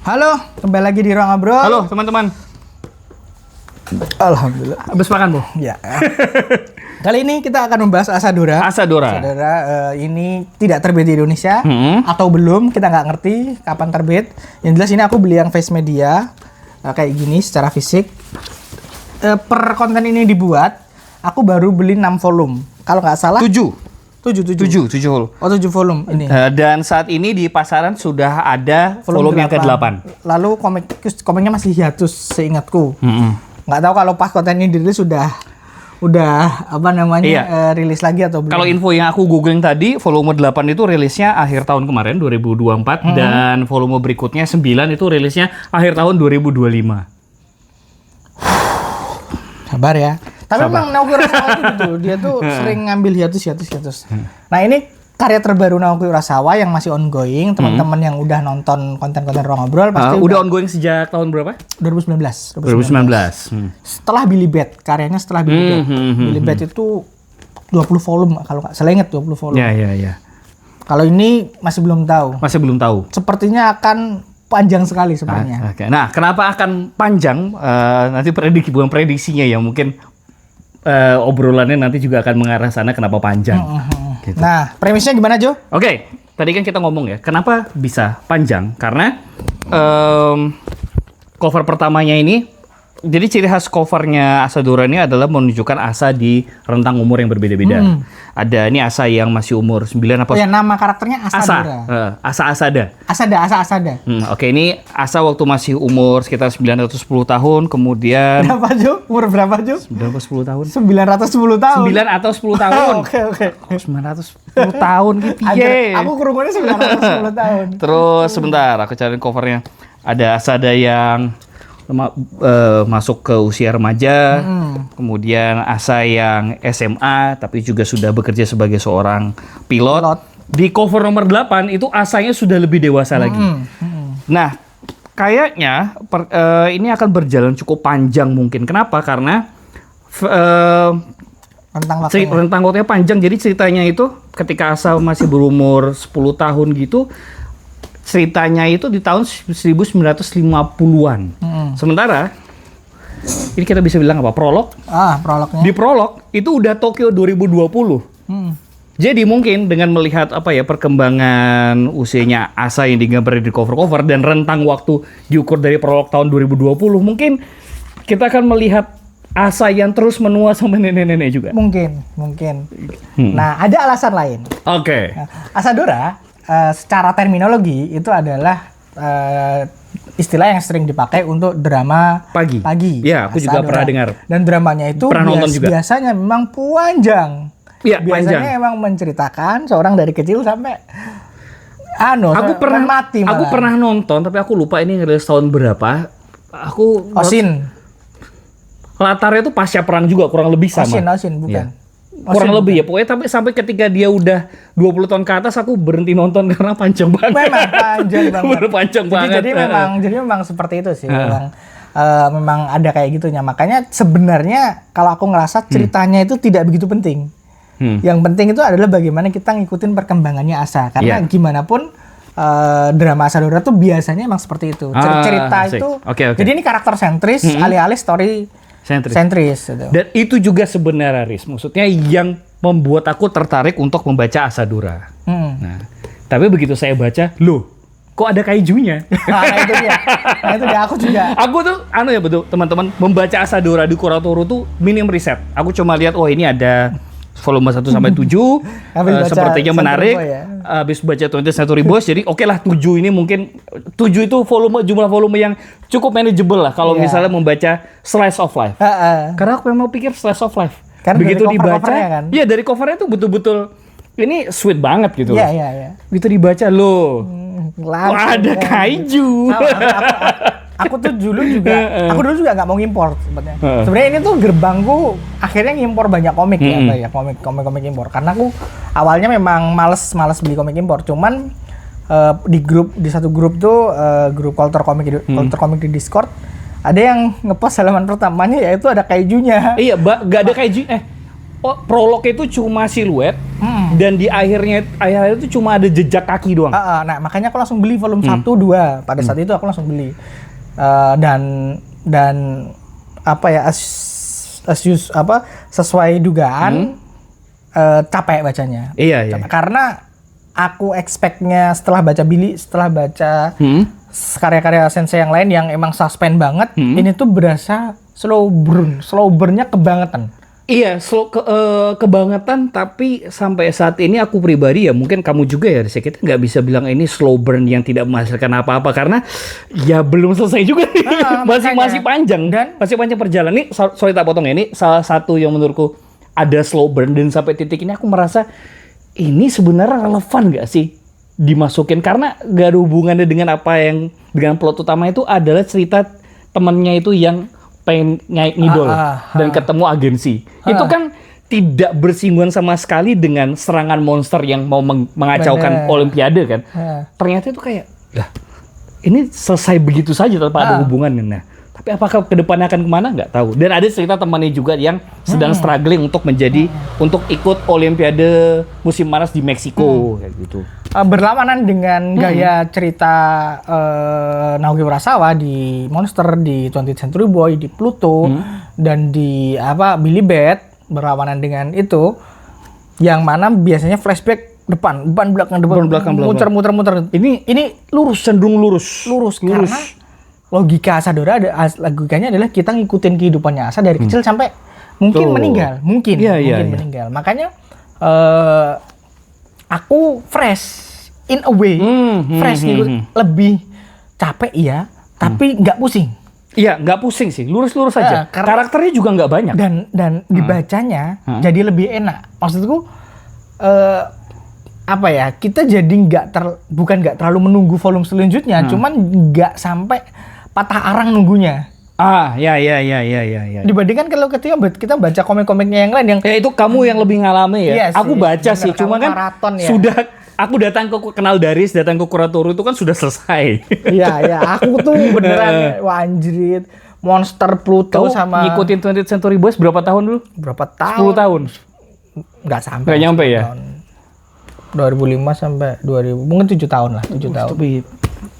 Halo, kembali lagi di Ruang Ngobrol. Halo teman-teman. Alhamdulillah. Habis makan, Bu? Ya. Kali ini kita akan membahas Asadora. Asadora. Asadora ini tidak terbit di Indonesia atau belum, kita nggak ngerti kapan terbit. Yang jelas ini aku beli yang Face Media kayak gini secara fisik. Per konten ini dibuat, aku baru beli 6 volume. Kalau nggak salah 7 volume. Oh, 7 volume ini. Dan saat ini di pasaran sudah ada volume yang ke-8. Lalu komiknya masih hiatus seingatku. Nggak tahu kalau pas konten ini dirilis udah apa namanya rilis lagi atau belum. Kalau info yang aku googling tadi, volume 8 itu rilisnya akhir tahun kemarin 2024 dan volume berikutnya 9 itu rilisnya akhir tahun 2025. Sabar ya. Tapi memang Naoki Urasawa itu gitu, dia tuh sering ngambil hiatus. Nah ini karya terbaru Naoki Urasawa yang masih ongoing. Teman-teman yang udah nonton konten-konten Ruang Ngobrol pasti udah ongoing sejak tahun berapa? 2019. Setelah Billy Bat, karyanya setelah Billy Bat. Billy Bat itu 20 volume kalau nggak salah, ingat 20 volume. Ya. Kalau ini masih belum tahu. Sepertinya akan panjang sekali sebenarnya. Nah, kenapa akan panjang? Nanti prediksinya ya mungkin. Obrolannya nanti juga akan mengarah sana kenapa panjang. Gitu. Nah, premisnya gimana, Jo? Oke, tadi kan kita ngomong ya, kenapa bisa panjang? Karena cover pertamanya ini, jadi ciri khas covernya Asadora ini adalah menunjukkan Asa di rentang umur yang berbeda-beda. Ada ini Asa yang masih umur 9 apa? Oh ya, nama karakternya Asadora. Asa Asada. Asada. Oke, ini Asa waktu masih umur sekitar 910 tahun, kemudian... Berapa, Jo? Umur berapa, Jo? 910 tahun. 910 tahun. 9 atau 10 tahun. Oke. 910 tahun gitu. Aku kerunguannya 910 tahun. Terus sebentar, aku cari covernya. Ada Asada yang masuk ke usia remaja, kemudian Asa yang SMA tapi juga sudah bekerja sebagai seorang pilot. Di cover nomor 8 itu Asanya sudah lebih dewasa lagi. Nah, kayaknya ini akan berjalan cukup panjang mungkin. Kenapa? Karena rentang waktunya panjang. Jadi ceritanya itu ketika Asa masih berumur 10 tahun gitu, ceritanya itu di tahun 1950-an. Sementara ini kita bisa bilang apa? Prolog. Prolognya. Di prolog itu udah Tokyo 2020. Jadi mungkin dengan melihat perkembangan usianya Asa yang digambar di cover-cover dan rentang waktu diukur dari prolog tahun 2020, mungkin kita akan melihat Asa yang terus menua sama nenek-nenek juga. Mungkin. Nah, ada alasan lain. Oke. Asadora secara terminologi itu adalah istilah yang sering dipakai untuk drama pagi. Ya, aku juga pernah dengar. Dan dramanya itu biasanya memang panjang. Ya, biasanya memang menceritakan seorang dari kecil sampai mati. Aku pernah nonton, tapi aku lupa ini rilis tahun berapa. Osin. Latarnya itu pasca perang juga, kurang lebih sama. Osin bukan. Ya. Kurang lebih ya, pokoknya tapi sampai ketika dia udah 20 tahun ke atas aku berhenti nonton karena panjang banget. Memang panjang banget. Jadi memang seperti itu sih. Memang ada kayak gitunya. Makanya sebenarnya kalau aku ngerasa ceritanya itu tidak begitu penting. Yang penting itu adalah bagaimana kita ngikutin perkembangannya Asa. Karena gimana pun drama Asadora tuh biasanya emang seperti itu. Cerita itu. Jadi ini karakter sentris, alih-alih story sentris gitu. Dan itu juga sebenarnya Riz, maksudnya yang membuat aku tertarik untuk membaca Asadora. Nah, tapi begitu saya baca, loh, kok ada kaijunya? Nah, itu dia. Aku juga. Aku tuh, betul teman-teman, membaca Asadora di Kuratoro tuh minim riset. Aku cuma lihat, ini ada volume 1 sampai 7, sepertinya menarik. Habis baca 20th Century Boys, jadi oke lah 7 ini mungkin 7 itu jumlah volume yang cukup manageable lah kalau misalnya membaca Slice of Life. Karena aku memang pikir Slice of Life. Karena begitu dibaca, kan? Iya dari covernya tuh betul-betul ini sweet banget gitu. Iya. Begitu dibaca loh, kok ada kaiju. Aku dulu juga nggak mau ngimpor sebenarnya. Sebenarnya ini tuh gerbangku akhirnya ngimpor banyak komik komik impor. Karena aku awalnya memang males beli komik impor. Cuman di satu grup tuh grup culture komik di Discord ada yang ngepost halaman pertamanya yaitu ada kaijunya. Iya, nggak ada kaiju. prolog itu cuma siluet dan di akhirnya itu cuma ada jejak kaki doang. Nah, makanya aku langsung beli volume 1, 2. Pada saat itu aku langsung beli. Dan apa ya, sesuai dugaan, capek bacanya. Iya. Karena aku expect-nya setelah baca karya-karya sensei yang lain yang emang suspend banget, ini tuh berasa slow burn-nya kebangetan. Iya, kebangetan, tapi sampai saat ini aku pribadi ya, mungkin kamu juga ya, kita nggak bisa bilang ini slow burn yang tidak menghasilkan apa-apa karena ya belum selesai juga nih. masih panjang dan masih panjang perjalanan. Nih, sorry tak potong ya, ini salah satu yang menurutku ada slow burn dan sampai titik ini aku merasa ini sebenarnya relevan nggak sih dimasukin, karena gak ada hubungannya dengan dengan plot utama. Itu adalah cerita temennya itu yang pengen ngidol dan ketemu agensi. Itu kan tidak bersinggungan sama sekali dengan serangan monster yang mau mengacaukan Olimpiade kan. Ternyata itu kayak, lah ini selesai begitu saja tanpa ada hubungannya. Nah, tapi apakah kedepannya akan kemana, nggak tahu. Dan ada cerita temannya juga yang sedang struggling untuk ikut Olimpiade musim panas di Meksiko kayak gitu. Berlawanan dengan gaya cerita Naoki Urasawa di Monster, di 20th Century Boy, di Pluto, dan di Billy Bat, berlawanan dengan itu, yang mana biasanya flashback depan belakang, muter. Ini lurus, cenderung lurus. Karena logika Asadora logikanya adalah kita ngikutin kehidupannya Asa dari kecil sampai mungkin meninggal, mungkin meninggal. Makanya aku fresh in a way, lebih capek tapi nggak pusing. Iya, nggak pusing sih, lurus aja. Karakternya juga nggak banyak. Dan dibacanya jadi lebih enak. Maksudku kita jadi bukan nggak terlalu menunggu volume selanjutnya, cuman nggak sampai patah arang nunggunya. Ya. Dibandingkan kalau kita baca komik-komiknya yang lain yang itu kamu yang lebih ngalami ya. Iya aku baca sih, cuma kan maraton, ya. Sudah aku datang ke Kenal Daris, datang ke Kuratoro itu kan sudah selesai. Iya, aku tuh beneran anjrit. Monster, Pluto sama ngikutin 20th Century Boys berapa tahun dulu? Berapa tahun? 10 tahun. Nggak sampai. Nggak nyampe ya? 2005 sampai 2000, mungkin 7 tahun lah, 7 tahun.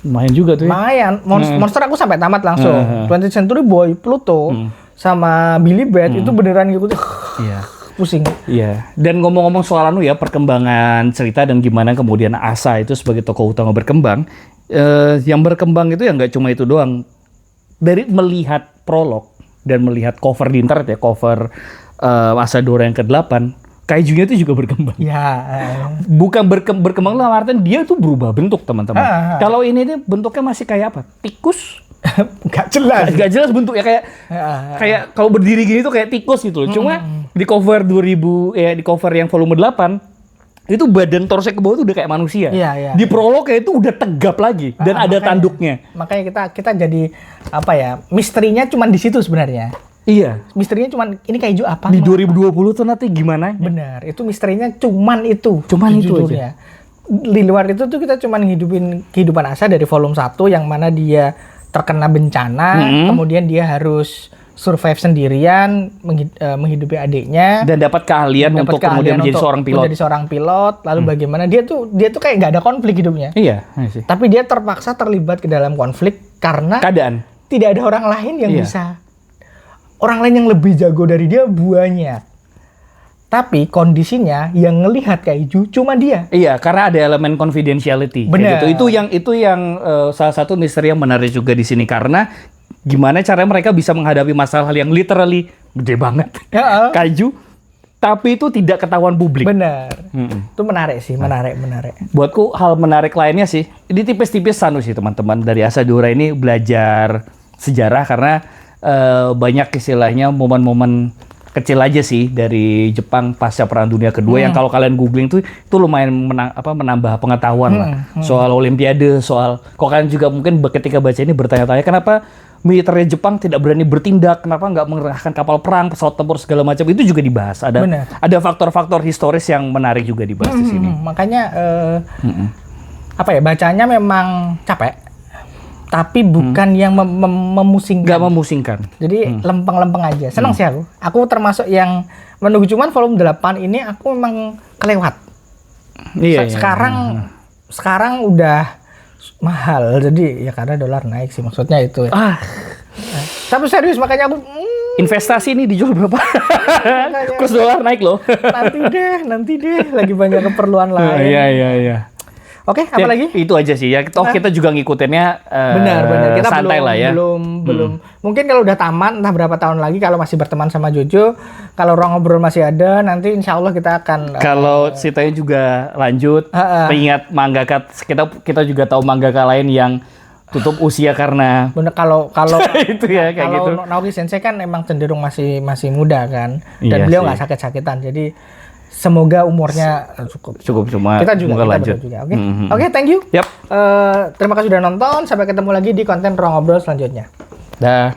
Lumayan juga tuh ya. Lumayan. Monster aku sampai tamat langsung. 20th Century Boy, Pluto, sama Billy Bat itu beneran ngikutin. Iya. Pusing. Iya. Dan ngomong-ngomong soal perkembangan cerita dan gimana kemudian Asa itu sebagai tokoh utama berkembang, yang berkembang itu ya nggak cuma itu doang. Dari melihat prolog dan melihat cover di internet ya, cover Asadora yang ke-8, Kaijunya itu juga berkembang. Ya. Bukan berkembang lah, artinya dia tuh berubah bentuk, teman-teman. Kalau ini bentuknya masih kayak apa? Tikus? Gak jelas bentuknya, kayak kalau berdiri gini tuh kayak tikus gitu loh. Cuma di cover 2000 di cover yang volume 8 itu badan torso ke bawah tuh udah kayak manusia. Iya. Di prolog kayak itu udah tegap lagi dan ada tanduknya. Makanya kita jadi misterinya cuma di situ sebenarnya. Iya. Misterinya cuman ini kaiju apa? Di 2020 tuh nanti gimana? Benar. Itu misterinya cuman itu. Cuman itu aja. Di luar itu tuh kita cuman ngidupin kehidupan Asa dari volume 1 yang mana dia terkena bencana, kemudian dia harus survive sendirian, menghidupi adiknya dan dapat keahlian untuk kemudian menjadi seorang pilot. Lalu bagaimana dia tuh kayak nggak ada konflik hidupnya. Iya sih. Tapi dia terpaksa terlibat ke dalam konflik karena keadaan. Tidak ada orang lain yang bisa. Orang lain yang lebih jago dari dia banyak. Tapi kondisinya yang ngelihat kaiju cuma dia. Iya, karena ada elemen confidentiality. Benar. Gitu. Itu yang salah satu misteri yang menarik juga di sini, karena gimana caranya mereka bisa menghadapi masalah yang literally gede banget. Kaiju, tapi itu tidak ketahuan publik. Benar. Itu menarik sih, menarik. Buatku hal menarik lainnya sih, ini tipis-tipis sih teman-teman dari Asadora ini belajar sejarah, karena banyak istilahnya momen-momen kecil aja sih dari Jepang pasca Perang Dunia Kedua yang kalau kalian googling tuh itu lumayan menambah pengetahuan lah soal Olimpiade, soal kok kalian juga mungkin ketika baca ini bertanya-tanya kenapa militernya Jepang tidak berani bertindak, kenapa nggak mengerahkan kapal perang, pesawat tempur segala macam, itu juga dibahas. Ada faktor-faktor historis yang menarik juga dibahas di sini. Makanya bacanya memang capek. tapi bukan yang memusingkan. Nggak memusingkan. Jadi lempeng-lempeng aja. Senang sih aku. Aku termasuk yang menunggu, cuman volume 8 ini aku memang kelewat. Iya. Sekarang udah mahal. Jadi ya karena dolar naik sih, maksudnya itu ya. Tapi serius, makanya aku investasi ini dijual berapa? Kurs dolar naik loh. Nanti deh. Lagi banyak keperluan lain. Iya. Oke, apa lagi? Itu aja sih ya. Toh kita juga ngikutinnya benar. Kita santai lah ya. Belum. Mungkin kalau udah tamat, entah berapa tahun lagi, kalau masih berteman sama Jojo, kalau Ruang Ngobrol masih ada, nanti insya Allah kita akan. Kalau ceritanya juga lanjut, mengingat mangaka, kita juga tahu mangaka lain yang tutup usia karena. Bener, kalau itu ya kayak gitu. Kalau Naoki Sensei kan emang cenderung masih muda kan, dan beliau nggak sakit-sakitan, jadi. Semoga umurnya cukup cuma kita juga lanjut. Oke, thank you. Yep. Terima kasih sudah nonton. Sampai ketemu lagi di konten Ruang Ngobrol selanjutnya. Dah.